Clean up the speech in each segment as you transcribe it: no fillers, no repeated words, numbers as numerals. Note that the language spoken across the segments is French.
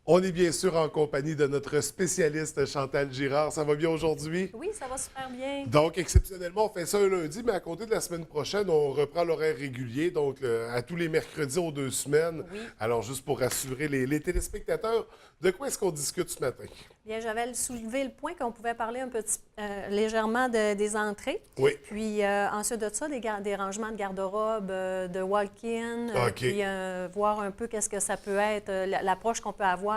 On est bien sûr en compagnie de notre spécialiste Chantal Girard. Ça va bien aujourd'hui? Oui, ça va super bien. Donc, exceptionnellement, on fait ça un lundi, mais à compter de la semaine prochaine, on reprend l'horaire régulier, donc à tous les mercredis aux 2 semaines. Oui. Alors, juste pour rassurer les téléspectateurs, de quoi est-ce qu'on discute ce matin? Bien, j'avais soulevé le point qu'on pouvait parler un petit légèrement des entrées. Oui. Puis ensuite de ça, des rangements de garde-robe, de walk-in, OK. puis voir un peu qu'est-ce que ça peut être, l'approche qu'on peut avoir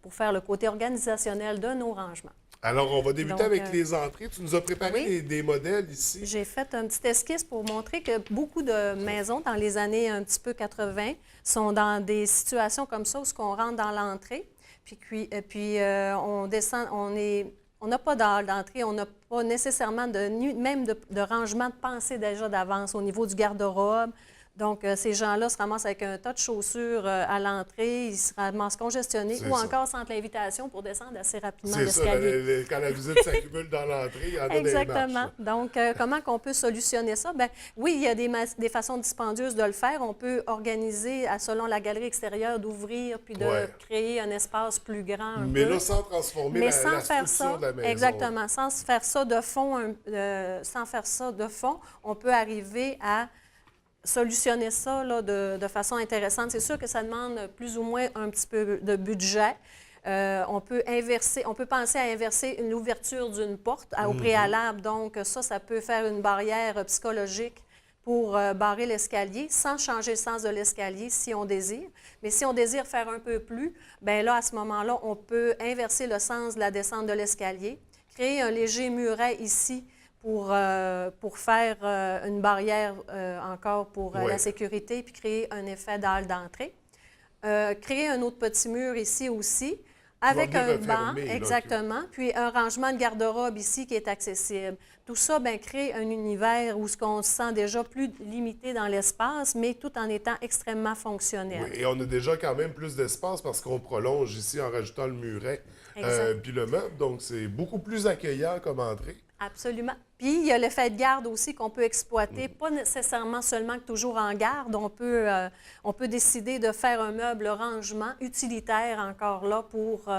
pour faire le côté organisationnel de nos rangements. Alors, on va débuter Donc, avec les entrées. Tu nous as préparé oui. des modèles ici. J'ai fait un petit esquisse pour montrer que beaucoup de maisons dans les années un petit peu 80 sont dans des situations comme ça où on rentre dans l'entrée, puis on descend, on n'a pas d'entrée, on n'a pas nécessairement même de rangement de pensée déjà d'avance au niveau du garde-robe. Donc, ces gens-là se ramassent avec un tas de chaussures à l'entrée, ils se ramassent congestionnés C'est ou ça. encore sentent l'invitation pour descendre assez rapidement C'est ça, l'escalier. quand la visite s'accumule dans l'entrée, il y en a des marches. Exactement. Donc, comment qu'on peut solutionner ça? Bien, oui, il y a des façons dispendieuses de le faire. On peut organiser, selon la galerie extérieure, d'ouvrir puis de Ouais. créer un espace plus grand un Mais peu. là, sans transformer Mais la sans faire structure ça, de la maison. exactement, sans se faire ça de fond, sans faire ça de fond, on peut arriver à solutionner ça là, de façon intéressante. C'est sûr que ça demande plus ou moins un petit peu de budget. On peut penser à inverser l'ouverture d'une porte au préalable. Donc, ça peut faire une barrière psychologique pour barrer l'escalier sans changer le sens de l'escalier si on désire. Mais si on désire faire un peu plus, bien là, à ce moment-là, on peut inverser le sens de la descente de l'escalier, créer un léger muret ici pour faire une barrière encore pour Ouais. la sécurité, puis créer un effet dalle d'entrée. Créer un autre petit mur ici aussi, avec venir un refermer, banc, là, exactement, puis un rangement de garde-robe ici qui est accessible. Tout ça bien, crée un univers où on se sent déjà plus limité dans l'espace, mais tout en étant extrêmement fonctionnel. Oui, et on a déjà quand même plus d'espace parce qu'on prolonge ici en rajoutant le muret Exact. puis le meuble. Donc, c'est beaucoup plus accueillant comme entrée. Absolument. Puis, il y a l'effet de garde aussi qu'on peut exploiter, pas nécessairement seulement que toujours en garde. On peut décider de faire un meuble rangement utilitaire encore là pour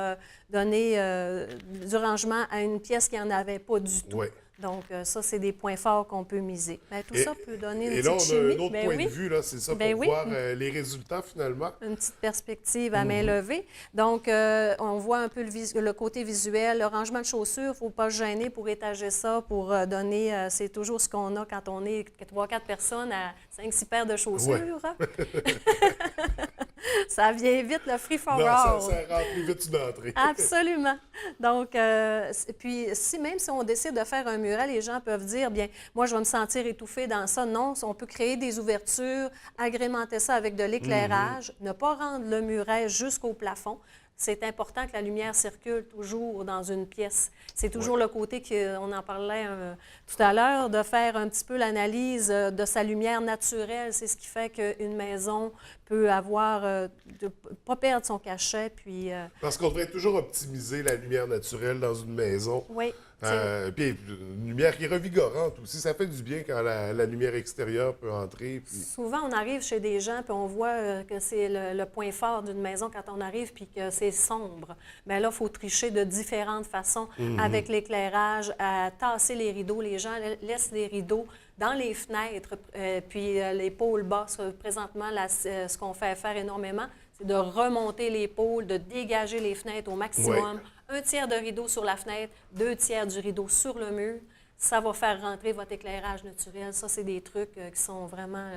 donner du rangement à une pièce qui n'en avait pas du tout. Oui. Donc, ça, c'est des points forts qu'on peut miser. Bien, tout ça peut donner une Et là, petite on a chimie. un autre Bien point oui. de vue, là, c'est ça, Ben pour oui. voir les résultats finalement. Une petite perspective à main levée. Donc, on voit un peu le côté visuel. Le rangement de chaussures, il ne faut pas se gêner pour étager ça, pour donner... c'est toujours ce qu'on a quand on est 3-4 personnes à 5-6 paires de chaussures. Ça vient vite, le free for Non, all. ça remplit vite une entrée. Absolument. Donc, puis même si on décide de faire un muret, les gens peuvent dire, bien, moi, je vais me sentir étouffé dans ça. Non, on peut créer des ouvertures, agrémenter ça avec de l'éclairage, ne pas rendre le muret jusqu'au plafond. C'est important que la lumière circule toujours dans une pièce. C'est toujours le côté qu'on en parlait tout à l'heure, de faire un petit peu l'analyse de sa lumière naturelle. C'est ce qui fait qu'une maison peut avoir, de pas perdre son cachet. Puis, Parce qu'on devrait toujours optimiser la lumière naturelle dans une maison. oui. Puis une lumière qui est revigorante aussi. Ça fait du bien quand la lumière extérieure peut entrer. Puis... Souvent, on arrive chez des gens puis on voit que c'est le point fort d'une maison quand on arrive puis que c'est sombre. Bien là, il faut tricher de différentes façons avec l'éclairage, à tasser les rideaux. Les gens laissent les rideaux dans les fenêtres, puis les pôles bas. Présentement, ce qu'on fait faire énormément, c'est de remonter les pôles, de dégager les fenêtres au maximum. Ouais. 1 tiers de rideau sur la fenêtre, 2 tiers du rideau sur le mur. Ça va faire rentrer votre éclairage naturel. Ça, c'est des trucs qui sont vraiment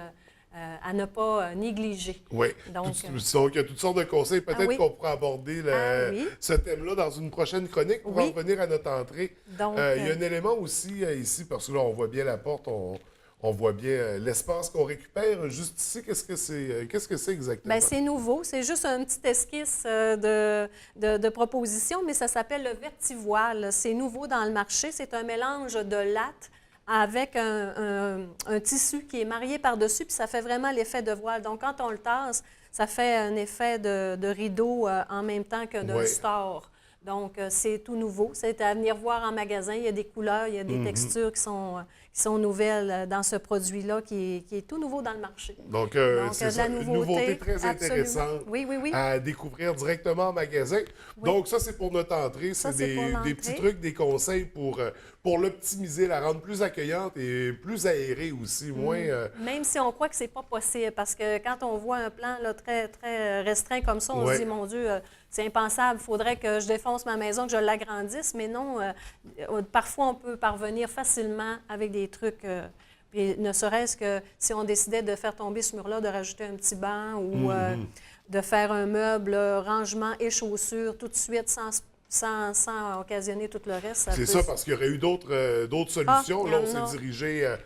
à ne pas négliger. Oui. Donc, Donc, il y a toutes sortes de conseils. Peut-être oui. qu'on pourra aborder Oui. ce thème-là dans une prochaine chronique pour en Oui. revenir à notre entrée. Donc, il y a un élément aussi ici, parce que là, on voit bien la porte, on voit bien l'espace qu'on récupère. Juste ici, qu'est-ce que c'est exactement? bien, c'est nouveau. C'est juste un petit esquisse de proposition, mais ça s'appelle le vertivoile. C'est nouveau dans le marché. C'est un mélange de latte avec un tissu qui est marié par-dessus, puis ça fait vraiment l'effet de voile. Donc, quand on le tasse, ça fait un effet de rideau en même temps que d'un Oui. store. Donc, c'est tout nouveau. C'est à venir voir en magasin. Il y a des couleurs, il y a des textures qui sont nouvelles dans ce produit-là qui est tout nouveau dans le marché. Donc, c'est de ça, la une nouveauté très absolument. intéressante Oui, oui, oui. à découvrir directement en magasin. Oui. Donc, ça, c'est pour notre entrée. Ça, C'est c'est pour des l'entrée. petits trucs, des conseils pour l'optimiser, la rendre plus accueillante et plus aérée aussi, moins... Même si on croit que c'est pas possible, parce que quand on voit un plan là, très, très restreint comme ça, on Ouais. se dit, mon Dieu, c'est impensable, il faudrait que je défonce ma maison, que je l'agrandisse. Mais non, parfois, on peut parvenir facilement avec des trucs. Puis ne serait-ce que si on décidait de faire tomber ce mur-là, de rajouter un petit banc ou de faire un meuble, rangement et chaussures tout de suite sans occasionner tout le reste. C'est ça, parce qu'il y aurait eu d'autres solutions. il y Là, en on s'est a. dirigé...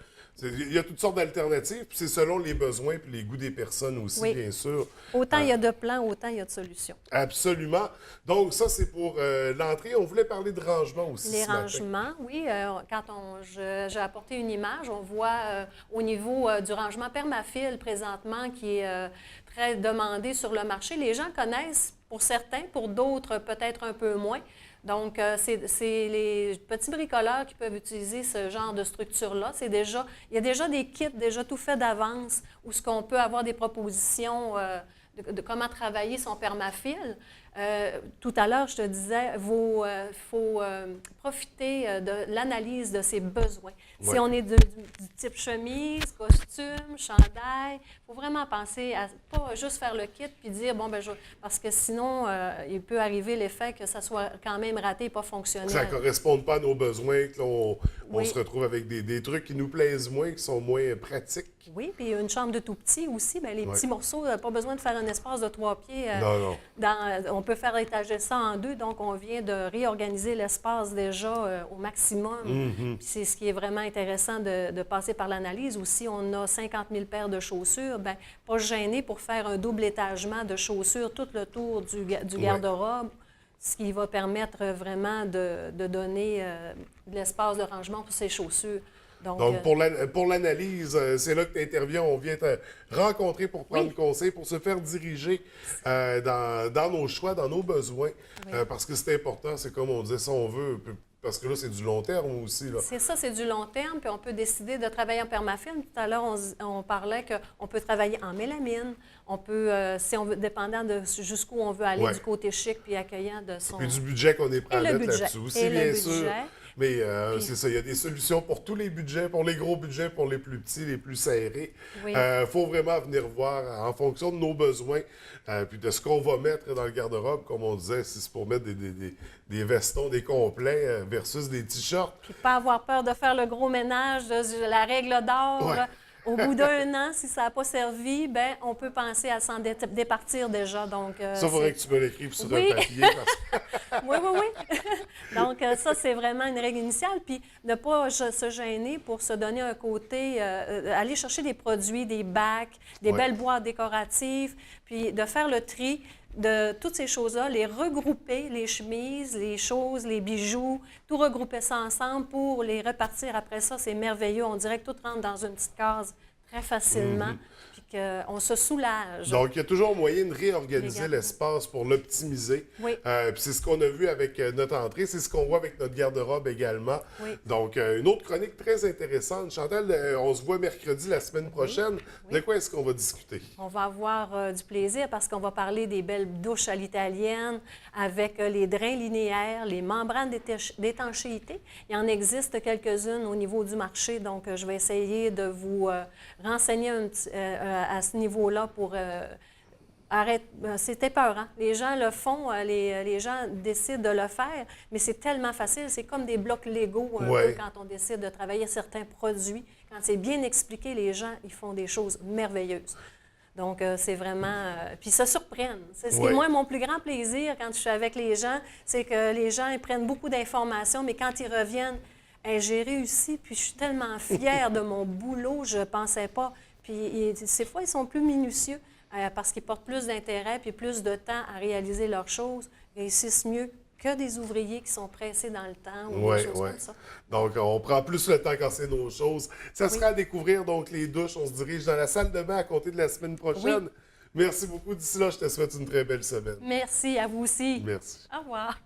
il y a toutes sortes d'alternatives, puis c'est selon les besoins et les goûts des personnes aussi, Oui. bien sûr. Autant il y a de plans, autant il y a de solutions. Absolument. Donc, ça, c'est pour l'entrée. On voulait parler de rangement aussi Les ce matin. rangements, oui. Quand j'ai apporté une image, on voit au niveau du rangement permafile présentement qui est très demandé sur le marché. Les gens connaissent pour certains, pour d'autres peut-être un peu moins. Donc, c'est les petits bricoleurs qui peuvent utiliser ce genre de structure-là. Il y a déjà des kits déjà tout faits d'avance où ce qu'on peut avoir des propositions de comment travailler son permafile. Tout à l'heure, je te disais, il faut profiter de l'analyse de ses besoins. Ouais. Si on est du type chemise, costume, chandail, il faut vraiment penser à pas juste faire le kit puis dire, bon, ben parce que sinon, il peut arriver l'effet que ça soit quand même raté et pas fonctionnel. Ça ne corresponde pas à nos besoins, on Oui. se retrouve avec des trucs qui nous plaisent moins, qui sont moins pratiques. Oui, puis une chambre de tout petit aussi, bien, les Ouais. petits morceaux, pas besoin de faire un espace de 3 pieds. Non. On peut faire étager ça en 2, donc on vient de réorganiser l'espace déjà au maximum. Mm-hmm. Puis c'est ce qui est vraiment intéressant de passer par l'analyse. Aussi, on a 50 000 paires de chaussures. Bien, pas gêné pour faire un double étagement de chaussures tout le tour du garde-robe, ce qui va permettre vraiment de donner de l'espace de rangement pour ces chaussures. Donc, pour l'analyse, c'est là que tu interviens. On vient te rencontrer pour prendre conseil, pour se faire diriger dans nos choix, dans nos besoins. Parce que c'est important, c'est comme on disait, si on veut, parce que là, c'est du long terme aussi. Là. C'est ça, c'est du long terme, puis on peut décider de travailler en permafilm. Tout à l'heure, on parlait qu'on peut travailler en mélamine. On peut, si on veut, dépendant de jusqu'où on veut aller, du côté chic puis accueillant de son... Puis du budget qu'on est prêt à mettre là-dessus aussi, bien sûr. Mais c'est ça, il y a des solutions pour tous les budgets, pour les gros budgets, pour les plus petits, les plus serrés. Il faut vraiment venir voir en fonction de nos besoins, puis de ce qu'on va mettre dans le garde-robe, comme on disait, si c'est pour mettre des vestons, des complets versus des t-shirts. Puis pas avoir peur de faire le gros ménage, de la règle d'or. Ouais. Au bout d'un an, si ça n'a pas servi, ben on peut penser à s'en départir déjà. Donc, ça, il faudrait que tu me l'écrives sur Oui. un papier. Oui. Donc, ça, c'est vraiment une règle initiale. Puis, ne pas se gêner pour se donner un côté, aller chercher des produits, des bacs, des belles boîtes décoratives, puis de faire le tri de toutes ces choses-là, les regrouper, les chemises, les choses, les bijoux, tout regrouper ça ensemble pour les repartir après ça. C'est merveilleux. On dirait que tout rentre dans une petite case très facilement, puis qu'on se soulage. Donc, il y a toujours moyen de réorganiser l'espace pour l'optimiser. Oui. Puis c'est ce qu'on a vu avec notre entrée, c'est ce qu'on voit avec notre garde-robe également. Oui. Donc, une autre chronique très intéressante. Chantal, on se voit mercredi la semaine prochaine. De quoi est-ce qu'on va discuter? On va avoir du plaisir parce qu'on va parler des belles douches à l'italienne avec les drains linéaires, les membranes d'étanchéité. Il en existe quelques-unes au niveau du marché, donc je vais essayer de vous renseigner à ce niveau-là pour c'est épeurant. Les gens le font, les gens décident de le faire, mais c'est tellement facile. C'est comme des blocs Lego un peu quand on décide de travailler certains produits. Quand c'est bien expliqué, les gens, ils font des choses merveilleuses. Donc, c'est vraiment... puis, ils se surprennent. C'est moi, mon plus grand plaisir quand je suis avec les gens, c'est que les gens, ils prennent beaucoup d'informations, mais quand ils reviennent, hey, j'ai réussi, puis je suis tellement fière de mon boulot, je ne pensais pas. Puis, ces fois, ils sont plus minutieux parce qu'ils portent plus d'intérêt puis plus de temps à réaliser leurs choses. Ils réussissent mieux que des ouvriers qui sont pressés dans le temps ou des choses comme ça. Donc, on prend plus le temps quand c'est nos choses. Ça sera à découvrir, donc, les douches. On se dirige dans la salle de bain à compter de la semaine prochaine. Merci beaucoup. D'ici là, je te souhaite une très belle semaine. Merci à vous aussi. Merci. Au revoir.